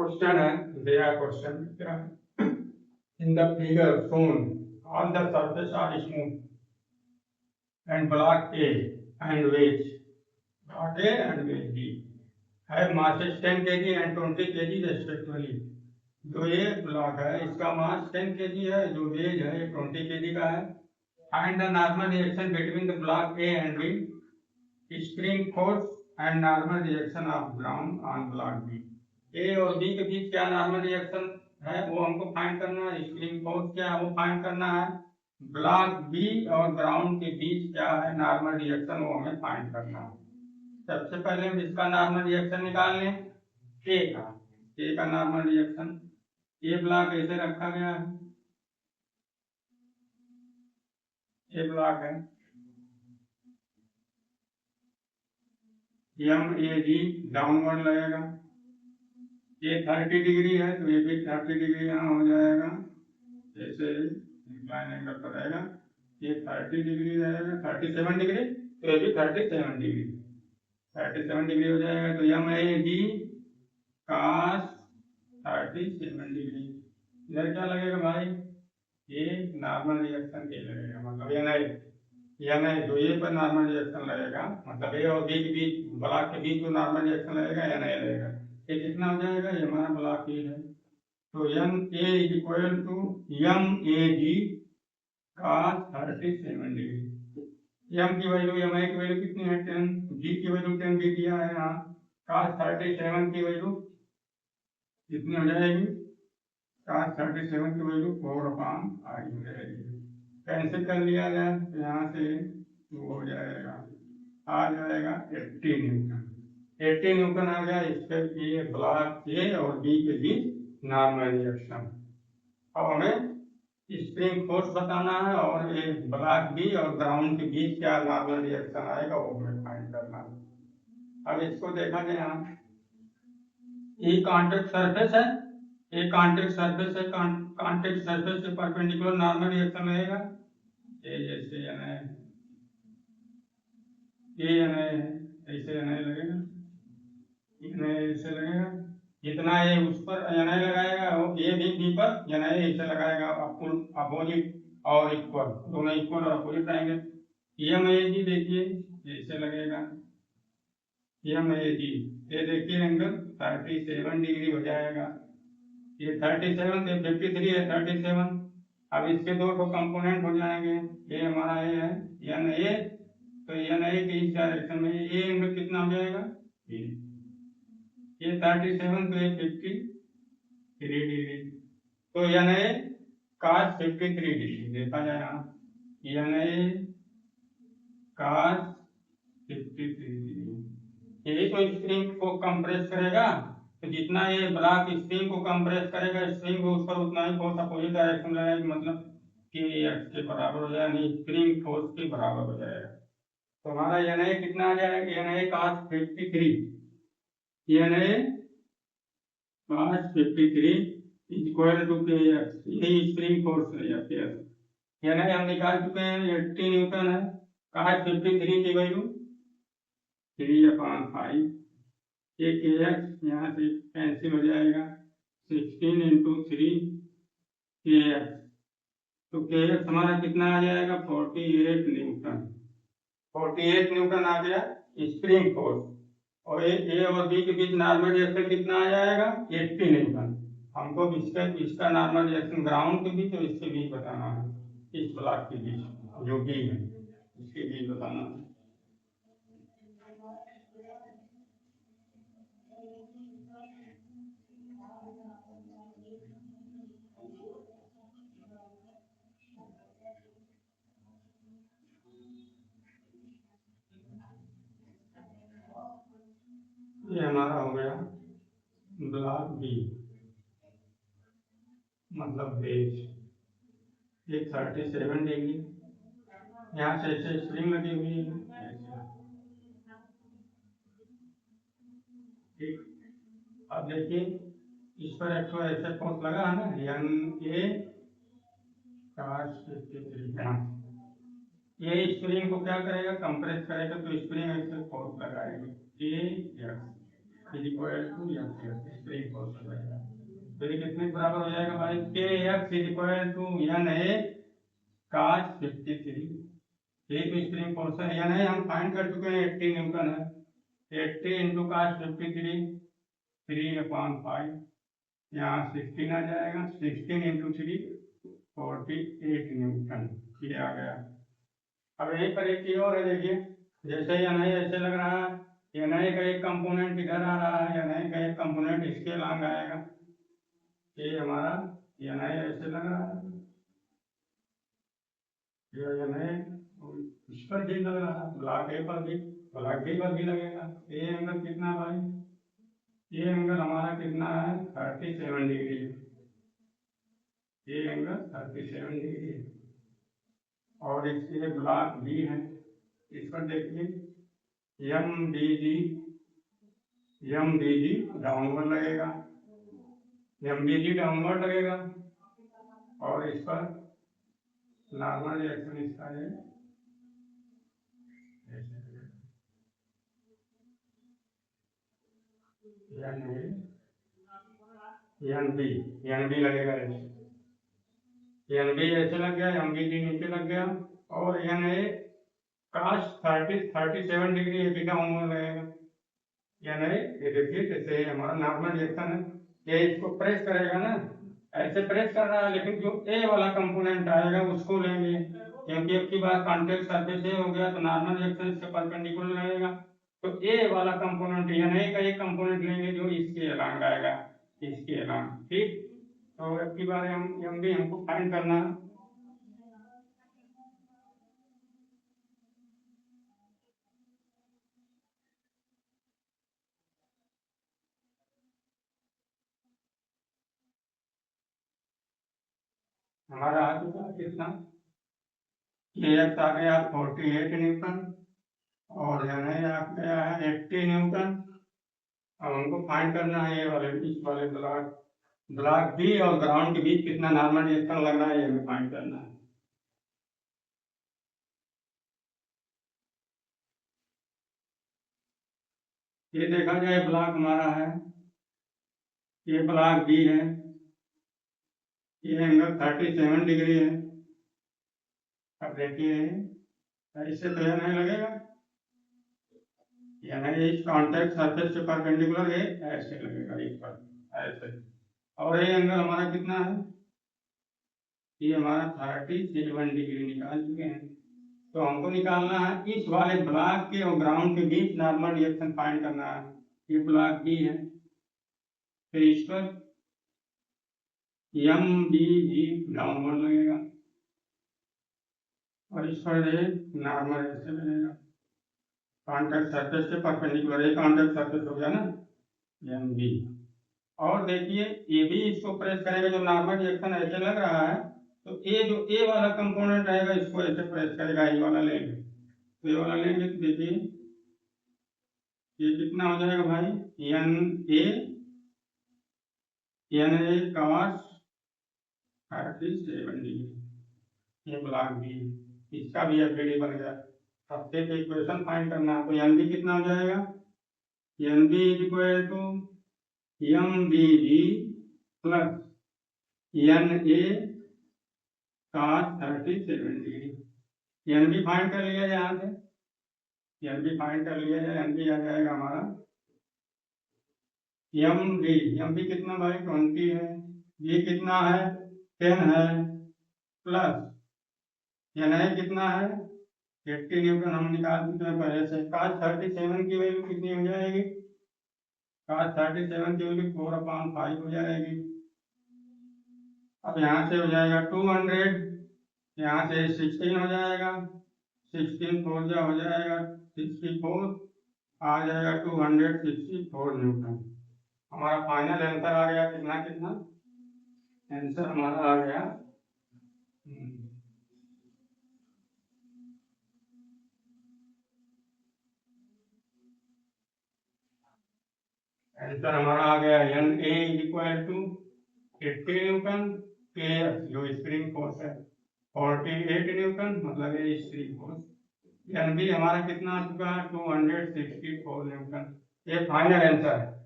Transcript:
Question है, दिया question क्या है? In the figure shown all the surface are smooth and block A and wedge block A and wedge B have masses 10 kg and 20 kg respectively। जो ये block है इसका मास 10 kg है, जो वेज है 20 kg का है। Find the normal reaction between the block A and B, spring force and normal reaction of ground on block B। ए और बी के बीच क्या नॉर्मल रिएक्शन है वो हमको फाइंड करना है, स्प्रिंग फोर्स क्या है वो फाइंड करना है, ब्लॉक बी और ग्राउंड के बीच क्या है नॉर्मल रिएक्शन वो हमें फाइंड करना है। सबसे पहले हम इसका नॉर्मल रिएक्शन निकाल लें, ए का नॉर्मल रिएक्शन। ए ब्लॉक ऐसे रखा गया है, ए ब्लॉक है एम ए जी डाउनवर्ड लगेगा, ये 30 डिग्री है तो ये भी 30 डिग्री यहाँ हो जाएगा, ऐसे इंक्लाइन एंगल पर रहेगा, ये 30 डिग्री रहेगा, 37 डिग्री तो ये भी 37 डिग्री, 37 डिग्री हो जाएगा। तो M A D cos 37 degree. इधर क्या लगेगा भाई, ये नॉर्मल रिएक्शन के लगेगा, मतलब या नहीं जो ये पर नॉर्मल रिएक्शन लगेगा, मतलब ए और बी के बीच ब्लॉक के बीच जो नॉर्मल रिएक्शन लगेगा या नहीं लगेगा, ये कितना हो जाएगा, ये हमारा ब्लॉक ए है तो N A is equal to M A G cos 37 degree. M की वैल्यू एम आई की वैल्यू कितनी है 10, जी की वैल्यू 10 भी दिया है यहाँ, cos 37 की वैल्यू कितनी हो जाएगी, cos 37 की वैल्यू 4/i हो जाएगी। कैंसिल कर लिया जाए तो यहाँ से वो हो जाएगा, आ जाएगा 80 न्यूटन। 80 न्यूटन आ गया इसके लिए ब्लॉक ए और बी के बीच नॉर्मल रिएक्शन। अब हमें स्प्रिंग फोर्स बताना है और ये ब्लॉक बी और ग्राउंड के बीच क्या नॉर्मल रिएक्शन आएगा वो हमें फाइंड करना है। अब इसको देखा जाए, यहाँ ये कॉन्टेक्ट सरफेस है, ये कॉन्टेक्ट सरफेस है, कॉन्टेक्ट सरफेस से परपेंडिकुलर नॉर्मल रिएक्शन रहेगा, ये जैसे ये ऐसे लगेगा, ऐसे लगेगा, जितना ये उस पर लगाएगा वो ये भी बी पर ऐसे लगाएगा, अपोजिट और इक्वल, दोनों इक्वल और अपोजिट रहेंगे। जी देखिए ऐसे लगेगा, जी ये देखिए एंगल 37 डिग्री हो जाएगा, ये 37 से 53 है 37। अब इसके दो कंपोनेंट हो जाएंगे, ये हमारा ये है एन ए, तो एन ए के इस डायरेक्शन में ये एंगल कितना हो जाएगा, ये 37 तो ये 53 डिग्री, तो एन ए cos 53 डिग्री देखा जाए यहाँ, एन ए cos 53 डिग्री। यही तो स्प्रिंग को कंप्रेस करेगा, तो जितना ये ब्लॉक स्प्रिंग को कंप्रेस करेगा स्प्रिंग को उस पर उतना ही फोर्स अपोजिट डायरेक्शन लगाएगा, मतलब कि एक्स के बराबर हो जाएगा, नहीं स्प्रिंग फोर्स के बराबर हो जाएगा। तो हमारा एन ए कितना आ जाएगा, N A cos 53, N A cos 53 equal to K X, यही स्प्रिंग फोर्स है या फिर एन ए हम निकाल चुके हैं 80 न्यूटन है, cos 53 की वैल्यू 3/5, ये के एक्स यहाँ से कैंसिल हो जाएगा, 16 इंटू 3 के एक्स, तो के एक्स हमारा कितना आ जाएगा 48 न्यूटन, 48 न्यूटन आ गया स्प्रिंग फोर्स। और ए और बी के बीच नॉर्मल रिएक्शन कितना आ जाएगा 80 न्यूटन। हमको इसका नॉर्मल रिएक्शन ग्राउंड के बीच और इसके बीच बताना है, इस ब्लॉक के बीच जो बी है इसके बीच बताना है। ये हमारा हो गया ब्लॉक बी, मतलब बेस, ये 37 डिग्री, यहाँ से ऐसे स्प्रिंग लगी हुई है ऐसे, ठीक। अब देखिए इस पर एक तो ऐसे फोर्स लगा है ना, एन ए cos 53, ये स्प्रिंग को क्या करेगा कंप्रेस करेगा, तो स्प्रिंग ऐसे फोर्स लगाएगी, A X is equal to spring force लगाएगा। तो ये कितने के बराबर हो जाएगा भाई, K X equal to N A cos 53। ये तो स्प्रिंग फोर्स है, एन ए हम फाइंड कर चुके हैं 80 न्यूटन है, 80 इंटू काश 53 3/5, यहाँ 16 आ जाएगा, 16 इंटू 3 48 न्यूटन, ये आ गया। अब यहीं पर एक चीज और है, देखिए जैसे एन ए ऐसे लग रहा है, एन ए का एक कंपोनेंट इधर आ रहा है, एन ए का एक कंपोनेंट इसके लॉन्ग आएगा, ये हमारा एन ए ऐसे लग रहा है, ये एन ए इस पर भी लग रहा है, ब्लॉक ए पर भी, ब्लॉक ए पर भी लगेगा। ये एंगल कितना है भाई, ये एंगल हमारा कितना है 37 डिग्री, ये एंगल 37 डिग्री है। और इसके ब्लॉक बी है, इस पर देखिए एम डी जी डाउनवर्ड लगेगा, एम डी जी डाउनवर्ड लगेगा, और इस पर नॉर्मल रिएक्शन इसका है एन बी लगेगा, एन बी ऐसे लग गया, एम बी जी नीचे लग गया, और एन ए काश 37 डिग्री ए बी डाउनवर्ड लगेगा। एन ए ये देखिए जैसे हमारा नॉर्मल रिएक्शन है, ये इसको प्रेस करेगा ना, ऐसे प्रेस कर रहा है, लेकिन जो ए वाला कंपोनेंट आएगा उसको लेंगे, क्योंकि अब की बार कॉन्टेक्ट सरफेस ए हो गया तो नॉर्मल रिएक्शन इसके परपेंडिकुलर रहेगा, तो ए वाला कंपोनेंट यानी ए का एक कंपोनेंट लेंगे जो इसके अलांग आएगा, इसके अलांग, ठीक। तो अब की बार हम भी हमको फाइंड करना है। हमारा आ चुका है कितना, के एक्स आ गया 48 न्यूटन, और एन ए आ गया है 80 न्यूटन। अब हमको फाइंड करना है ये वाले इस वाले ब्लॉक, ब्लॉक बी और ग्राउंड के बीच कितना नॉर्मल रिएक्शन लग रहा है, ये हमें फाइंड करना है। ये देखा जाए ब्लॉक हमारा है, ये ब्लॉक बी है, ये एंगल 37 डिग्री है। अब देखिए ऐसे तो यह नहीं लगेगा, यानी इस कॉन्टेक्ट सरफेस से परपेंडिकुलर ये ऐसे लगेगा, इस पर ऐसे। और ये एंगल हमारा कितना है, ये हमारा 37 डिग्री निकाल चुके हैं। तो हमको निकालना है इस वाले ब्लॉक के और ग्राउंड के बीच नॉर्मल रिएक्शन फाइंड करना है। ये ब्लॉक बी है, फिर इस पर एम बी जी डाउनवर्ड लगेगा, और इस पर ये नॉर्मल ऐसे लगेगा, कॉन्टेक्ट सरफेस से परपेंडिकुलर, ये कॉन्टेक्ट सरफेस हो गया ना एम बी। और देखिए ये भी इसको प्रेस करेगा, जो नॉर्मल रिएक्शन ऐसे लग रहा है, तो ये जो ए वाला कंपोनेंट रहेगा इसको ऐसे प्रेस करेगा, ये वाला लेंगे, तो ये वाला लेंगे तो देखिए ये कितना हो जाएगा भाई, एन ए कॉस 37 डिग्री, ये ब्लॉक बी, इसका भी एफडी बन गया। अब से इक्वेशन फाइंड करना है, तो एन बी कितना हो जाएगा, N B is equal to M B G plus N A cos 37 degree. N B find कर लिया यहाँ से, एन बी फाइंड कर लिया जाए, एन बी आ जाएगा हमारा एम बी कितना भाई 20 है, बी कितना है 10 है, प्लस एन आई कितना है 80 न्यूटन, हम निकाल चुके हैं पहले से। cos 37 की वैल्यू कितनी हो जाएगी, cos 37 की वैल्यू 4/5 हो जाएगी। अब यहाँ से हो जाएगा 200, यहाँ से 16 हो जाएगा, 16 4 जा हो जाएगा 64, आ जाएगा 264 न्यूटन। हमारा फाइनल आंसर आ गया कितना कितना, आंसर हमारा आ गया आंसर हमारा आ गया N A equal to 80 newton, के जो स्प्रिंग फोर्स है 48 न्यूटन, मतलब ये स्प्रिंग फोर्स। एन बी हमारा कितना आ चुका है 264 न्यूटन। ये फाइनल आंसर है।